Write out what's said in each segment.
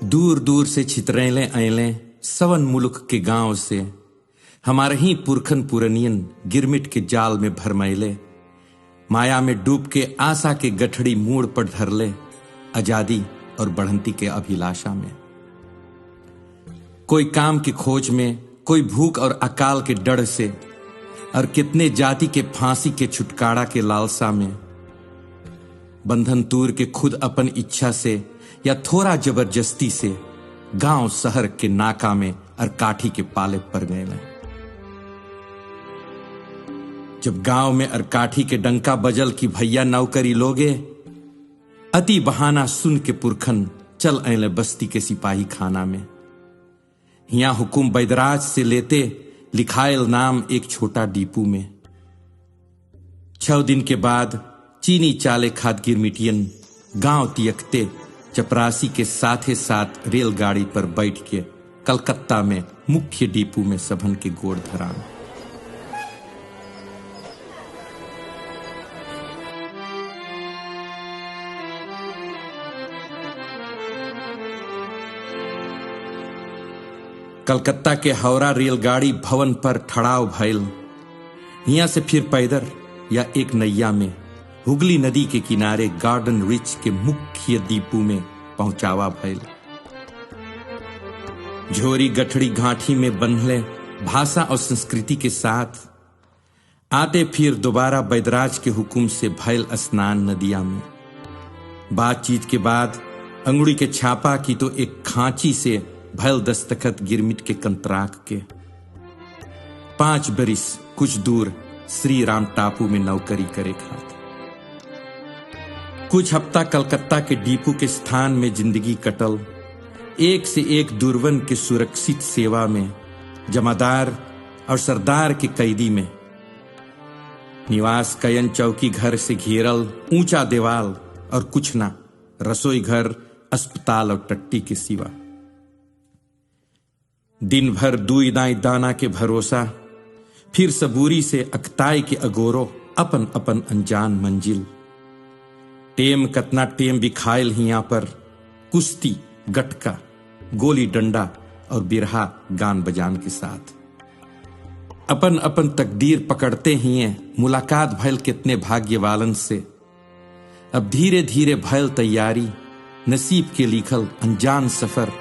दूर दूर से छितरेले ऐले सवन मुलुक के गांव से हमारे ही पुरखन पुरनियन गिरमिट के जाल में भरमैले, माया में डूब के आशा के गठड़ी मूड़ पर धरले, आजादी और बढ़ंती के अभिलाषा में। कोई काम की खोज में, कोई भूख और अकाल के डर से, और कितने जाति के फांसी के छुटकारा के लालसा में। बंधन तूर के खुद अपन इच्छा से या थोड़ा जबरदस्ती से गांव शहर के नाका में और काठी के पाले पर गए मैं। जब गांव में और काठी के डंका बजल की भैया नौकरी लोगे, अति बहाना सुन के पुरखन चल ऐले बस्ती के सिपाही खाना में। हिया हुकुम बैदराज से लेते लिखायल नाम एक छोटा डीपू में। 6 दिन के बाद चीनी चाले खाद गिरमिटियन गांव तियकते चपरासी के साथे साथ रेलगाड़ी पर बैठ के कलकत्ता में मुख्य डीपू में सबन के गोड़ धरान। कलकत्ता के हावड़ा रेलगाड़ी भवन पर ठड़ाव भइल। हिया से फिर पैदल या एक नैया में हुगली नदी के किनारे गार्डन रिच के मुख्य दीपू में पहुंचावा भइल। झोरी गठड़ी घाटी में बंधले भाषा और संस्कृति के साथ आते फिर दोबारा बैदराज के हुक्म से भइल स्नान नदिया में। बातचीत के बाद अंगुड़ी के छापा की तो एक खांची से भइल दस्तखत गिरमिट के कंतराक के। 5 बरिस कुछ दूर श्री राम टापू में नौकरी करे खातिर। कुछ हफ्ता कलकत्ता के डीपू के स्थान में जिंदगी कटल, एक से एक दुर्वन के सुरक्षित सेवा में, जमादार और सरदार के कैदी में। निवास कयन चौकी घर से घेरल ऊंचा देवाल और कुछ ना, रसोई घर, अस्पताल और टट्टी के सिवा। दिन भर दुई दाई दाना के भरोसा, फिर सबूरी से अकताई के अगोरो अपन अपन अनजान मंजिल। टेम कतना टेम बिखायल हिया पर कुश्ती, गटका, गोली डंडा और बिरहा गान बजान के साथ। अपन अपन तकदीर पकड़ते हिए मुलाकात भयल कितने भाग्य वालन से। अब धीरे धीरे भयल तैयारी, नसीब के लिखल अनजान सफर,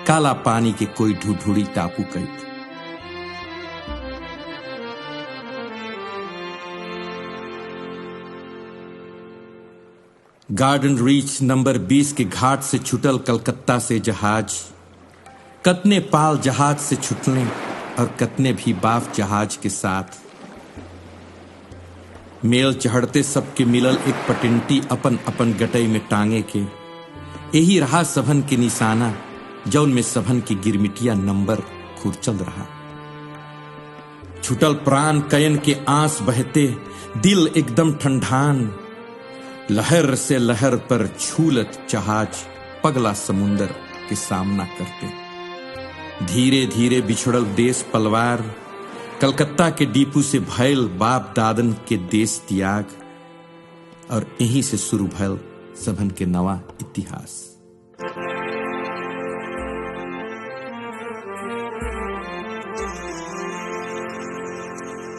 काला पानी के कोई ढूढ़ी टापू कई। गार्डन रीच नंबर 20 के घाट से छुटल कलकत्ता से जहाज। कतने पाल जहाज से छुटले और कतने भी बाफ जहाज के साथ। मेल चढ़ते सबके मिलल एक पटिंटी अपन अपन गटई में टांगे के। यही रहा सबन के निशाना, जौन में सबन की गिरमिटिया नंबर खुरचल रहा। छुटल प्राण कयन के आंस बहते, दिल एकदम ठंडान। लहर से लहर पर छूलत जहाज पगला समुंदर के सामना करते। धीरे धीरे बिछड़ल देश पलवार, कलकत्ता के डीपू से भयल बाप दादन के देश त्याग, और यहीं से शुरू भयल सबन के नवा इतिहास।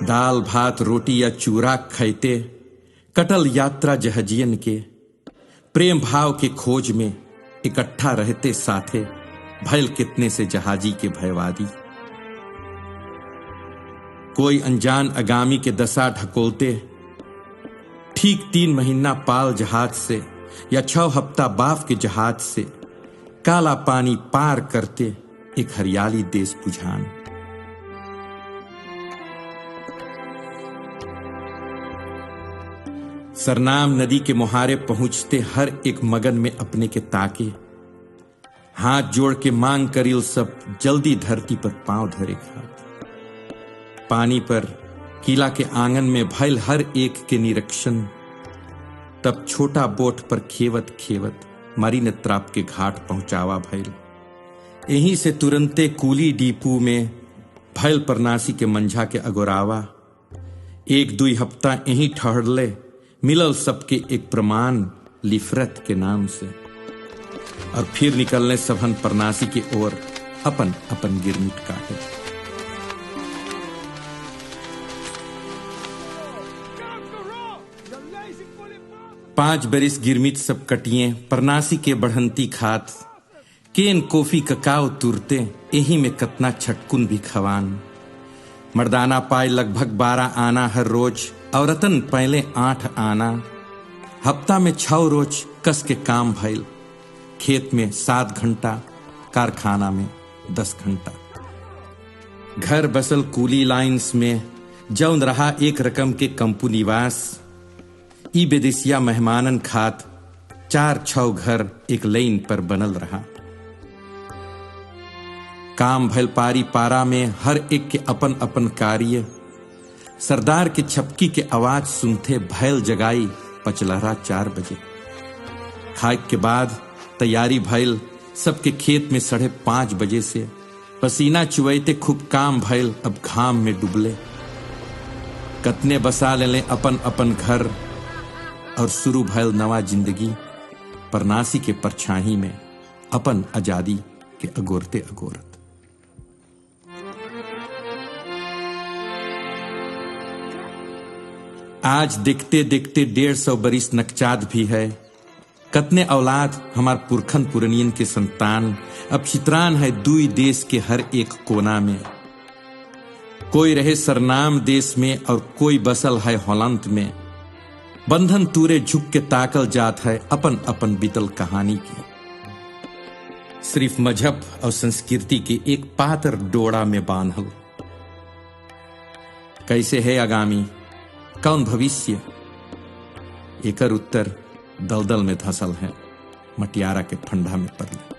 दाल भात रोटी या चूरा खैते कटल यात्रा जहाजियन के। प्रेम भाव के खोज में इकट्ठा रहते साथे भयल कितने से जहाजी के भयवादी। कोई अनजान अगामी के दशा ढकोलते, ठीक 3 महीना पाल जहाज से या 6 हफ्ता बाफ के जहाज से काला पानी पार करते एक हरियाली देश बुझान। सरनाम नदी के मुहारे पहुंचते हर एक मगन में अपने के ताके। हाथ जोड़ के मांग करिल सब जल्दी धरती पर पांव धरे खात। पानी पर किला के आंगन में भइल हर एक के निरीक्षण। तब छोटा बोट पर खेवत खेवत मरीन त्राप के घाट पहुंचावा भइल। यहीं से तुरंते कूली डीपू में भइल परनासी के मंझा के अगोरावा। 1-2 हफ्ता यहीं ठहरले, मिलल सबके एक प्रमाण लिफरत के नाम से। और फिर निकलने सबहन परनासी की ओर अपन अपन गिरमिट काटे। पांच बरिस गिरमिट सब कटिए परनासी के बढ़ंती खात, केन कॉफी ककाओ तुरते यही में कतना छटकुन भी खवान। मर्दाना पाए लगभग 12 आना हर रोज, औरतन पहले 8 आना। हफ्ता में 6 रोज कस के काम भइल, खेत में 7 घंटा, कारखाना में 10 घंटा। घर बसल कूली लाइन्स में जौन रहा एक रकम के कंपू निवास। ई बेदेसिया मेहमानन खात 4-6 घर एक लाइन पर बनल रहा। काम भल पारी पारा में हर एक के अपन अपन कार्य। सरदार के छपकी के आवाज सुनते भैल जगाई पचलहरा 4 बजे। खाए के बाद तैयारी भैल सबके खेत में 5:30 बजे से। पसीना चुवैते खूब काम भैल, अब घाम में डुबले। कतने बसा ले अपन अपन घर और शुरू भैल नवा जिंदगी परनासी के परछाई में अपन आजादी के अगोरते अगोरत। आज देखते देखते 150 बरिस नकचाद भी है। कतने औलाद हमार पुरखन पुरनियन के संतान अब चित्रान है दुई देश के हर एक कोना में। कोई रहे सरनाम देश में और कोई बसल है हॉलैंड में। बंधन तूरे झुक के ताकल जात है अपन अपन बीतल कहानी की। सिर्फ मजहब और संस्कृति के एक पातर डोड़ा में बांधल। कैसे है आगामी, कौन भविष्य? एकर उत्तर दलदल में धसल है, मटियारा के फंडा में पड़ल।